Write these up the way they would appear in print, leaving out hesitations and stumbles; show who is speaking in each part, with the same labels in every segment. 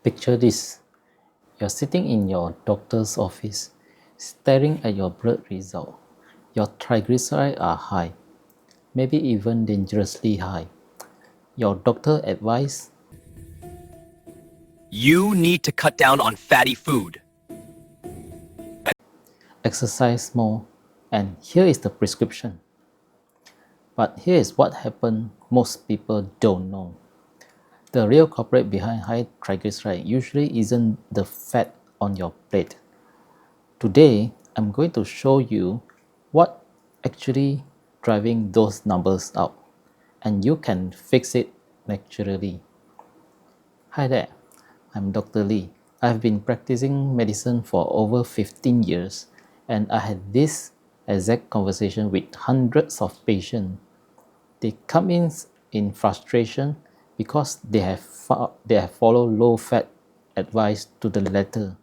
Speaker 1: Picture this. You're sitting in your doctor's office, staring at your blood result. Your triglycerides are high, maybe even dangerously high. Your doctor advises,
Speaker 2: You need to cut down on fatty food.
Speaker 1: exercise more, and here is the prescription. But here is what happened most people don't know. The real culprit behind high triglyceride usually isn't the fat on your plate. Today, I'm going to show you what actually driving those numbers up, and you can fix it naturally. Hi there, I'm Dr. Lee. I've been practicing medicine for over 15 years, and I had this exact conversation with hundreds of patients. They come in frustration because they have followed low-fat advice to the letter,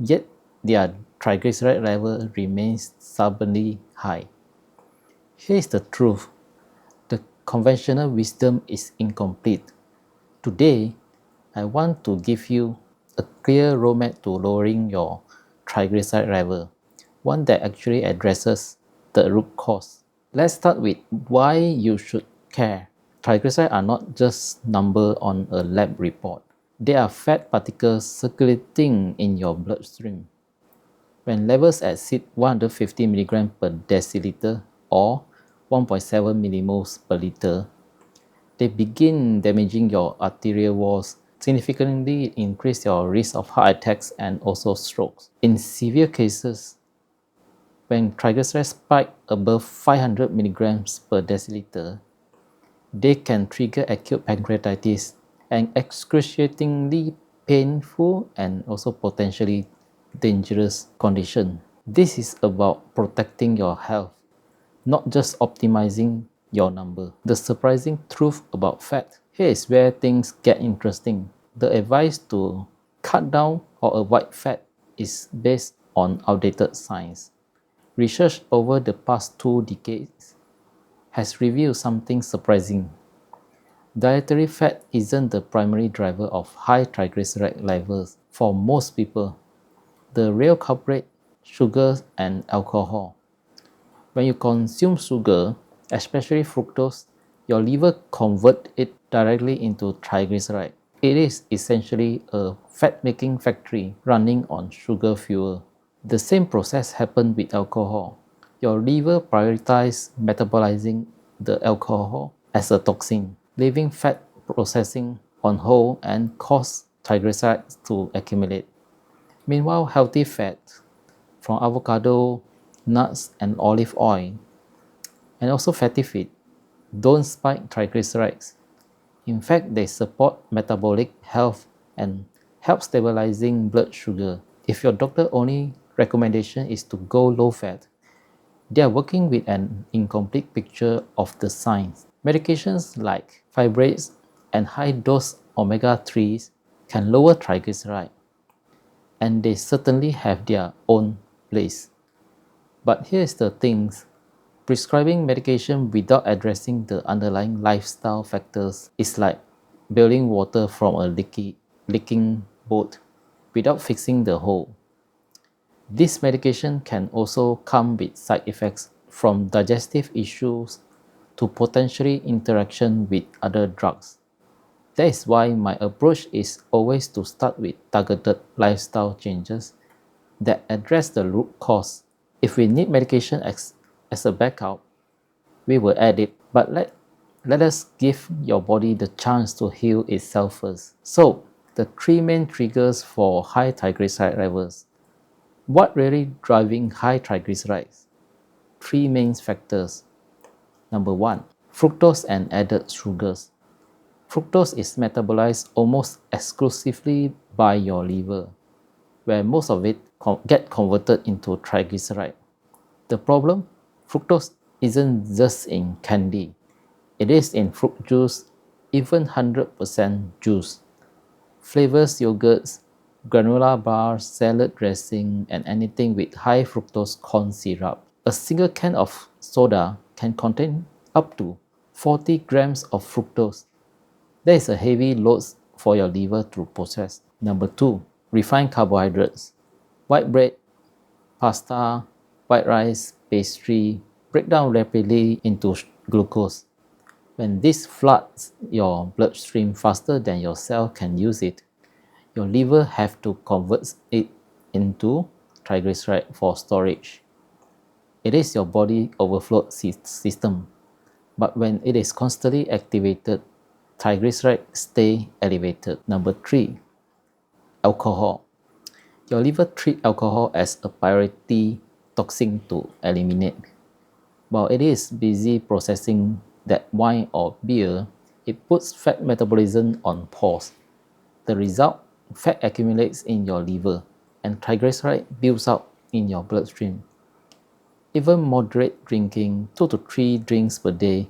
Speaker 1: yet their triglyceride level remains stubbornly high. Here is the truth. The conventional wisdom is incomplete. Today, I want to give you a clear roadmap to lowering your triglyceride level, one that actually addresses the root cause. Let's start with why you should care. Triglycerides are not just numbers on a lab report. They are fat particles circulating in your bloodstream. When levels exceed 150 mg per deciliter or 1.7 millimoles per liter, they begin damaging your arterial walls, significantly increase your risk of heart attacks and also strokes. In severe cases, when triglycerides spike above 500 mg per deciliter, they can trigger acute pancreatitis, an excruciatingly painful and also potentially dangerous condition. This is about protecting your health, not just optimizing your number. The surprising truth about fat. Here is where things get interesting. The advice to cut down or avoid fat is based on outdated science. Research over the past 2 decades has revealed something surprising. Dietary fat isn't the primary driver of high triglyceride levels for most people. The real culprit, sugar and alcohol. When you consume sugar, especially fructose, your liver converts it directly into triglyceride. It is essentially a fat-making factory running on sugar fuel. The same process happens with alcohol. Your liver prioritizes metabolizing the alcohol as a toxin, leaving fat processing on hold and cause triglycerides to accumulate. Meanwhile, healthy fat from avocado, nuts, and olive oil, and also fatty feed, don't spike triglycerides. In fact, they support metabolic health and help stabilizing blood sugar. If your doctor only recommendation is to go low fat, they are working with an incomplete picture of the science. Medications like fibrates and high-dose omega-3s can lower triglyceride, and they certainly have their own place. But here's the thing. Prescribing medication without addressing the underlying lifestyle factors is like bailing water from a leaking boat without fixing the hole. This medication can also come with side effects from digestive issues to potentially interaction with other drugs. That is why my approach is always to start with targeted lifestyle changes that address the root cause. If we need medication as a backup, we will add it, but let us give your body the chance to heal itself first. So, the 3 main triggers for high triglyceride levels. What really driving high triglycerides? 3 main factors. Number 1, fructose and added sugars. Fructose is metabolized almost exclusively by your liver, where most of it get converted into triglyceride. The problem? Fructose isn't just in candy. It is in fruit juice, even 100% juice, flavors yogurts, granola bars, salad dressing, and anything with high fructose corn syrup. A single can of soda can contain up to 40 grams of fructose. That is a heavy load for your liver to process. Number 2, refined carbohydrates. White bread, pasta, white rice, pastry break down rapidly into glucose. When this floods your bloodstream faster than your cell can use it, your liver have to convert it into triglyceride for storage. It is your body overflow system, but when it is constantly activated, triglycerides stay elevated. Number 3, alcohol. Your liver treats alcohol as a priority toxin to eliminate. While it is busy processing that wine or beer, it puts fat metabolism on pause. The result, fat accumulates in your liver and triglyceride builds up in your bloodstream. Even moderate drinking, 2 to 3 drinks per day,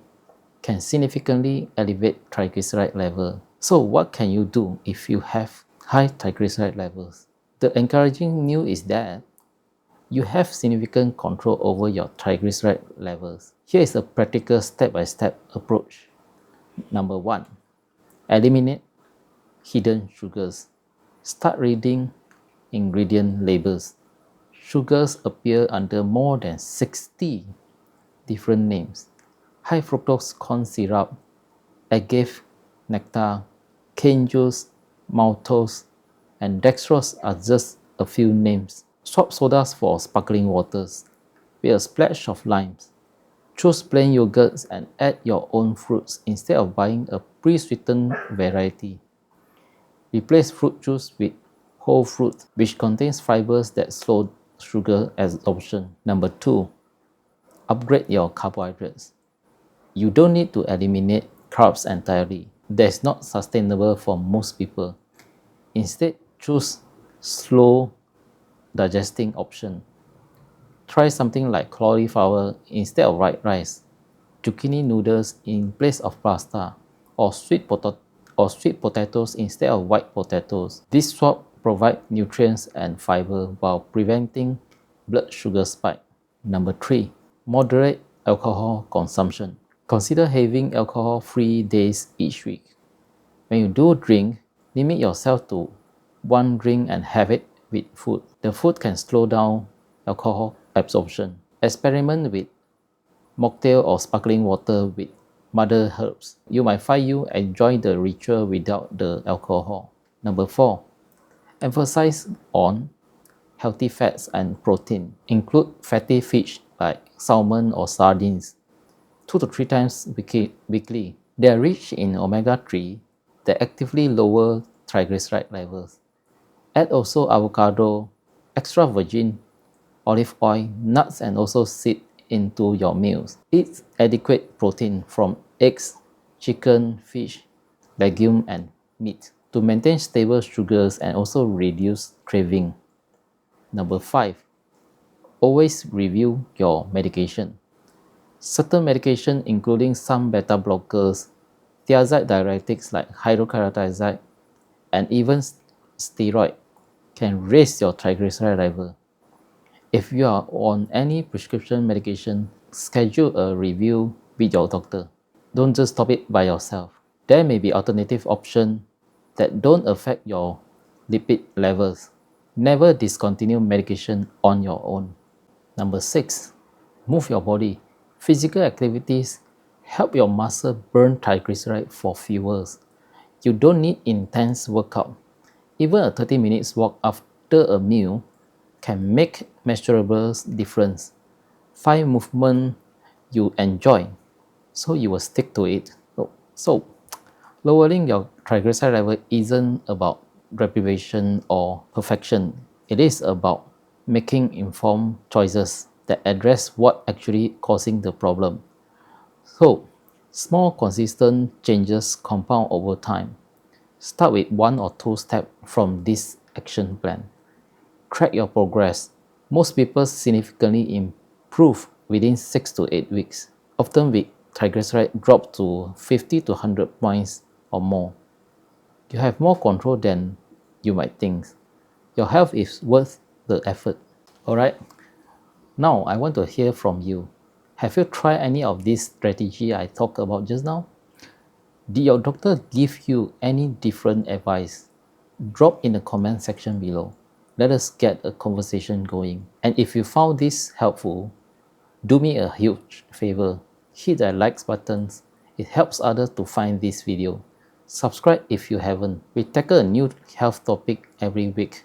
Speaker 1: can significantly elevate triglyceride level. So what can you do if you have high triglyceride levels? The encouraging news is that you have significant control over your triglyceride levels. Here is a practical step-by-step approach. Number 1, eliminate hidden sugars. Start reading ingredient labels. Sugars appear under more than 60 different names. High fructose corn syrup, agave nectar, cane juice, maltose, and dextrose are just a few names. Swap sodas for sparkling waters with a splash of limes. Choose plain yogurts and add your own fruits instead of buying a pre-sweetened variety. Replace fruit juice with whole fruit, which contains fibers that slow sugar absorption. Number 2, upgrade your carbohydrates. You don't need to eliminate carbs entirely. That's not sustainable for most people. Instead, choose slow digesting option. Try something like cauliflower instead of white rice, zucchini noodles in place of pasta, or sweet potatoes instead of white potatoes. This swap provides nutrients and fiber while preventing blood sugar spike. Number 3, moderate alcohol consumption. Consider having alcohol-free days each week. When you do drink, limit yourself to 1 drink and have it with food. The food can slow down alcohol absorption. Experiment with mocktail or sparkling water with mother herbs. You might find you enjoy the ritual without the alcohol. Number 4, emphasize on healthy fats and protein. Include fatty fish like salmon or sardines 2 to 3 times weekly. They are rich in omega-3 that actively lower triglyceride levels. Add also avocado, extra virgin olive oil, nuts, and also seed into your meals. Eat adequate protein from eggs, chicken, fish, legume, and meat to maintain stable sugars and also reduce craving. Number 5, always review your medication. Certain medication, including some beta blockers, thiazide diuretics like hydrochlorothiazide, and even steroid, can raise your triglyceride level. If you are on any prescription medication, schedule a review with your doctor. Don't just stop it by yourself. There may be alternative options that don't affect your lipid levels. Never discontinue medication on your own. Number 6, move your body. Physical activities help your muscle burn triglyceride for fuels. You don't need intense workout. Even a 30 minutes walk after a meal can make measurable difference. Find movement you enjoy, so you will stick to it. So, lowering your triglyceride level isn't about deprivation or perfection. It is about making informed choices that address what actually causing the problem. So, small consistent changes compound over time. Start with 1 or 2 steps from this action plan. Track your progress. Most people significantly improve within 6 to 8 weeks, often with triglyceride drop to 50 to 100 points or more. You have more control than you might think. Your health is worth the effort. Alright, now I want to hear from you. Have you tried any of these strategies I talked about just now? Did your doctor give you any different advice? Drop in the comment section below. Let us get a conversation going. And if you found this helpful, do me a huge favor. Hit that likes button. It helps others to find this video. Subscribe if you haven't. We tackle a new health topic every week.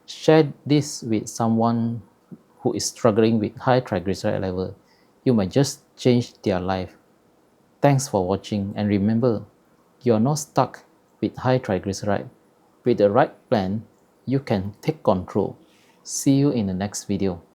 Speaker 1: Share this with someone who is struggling with high triglyceride level. You might just change their life. Thanks for watching, and remember, you're not stuck with high triglyceride. With the right plan, you can take control. See you in the next video.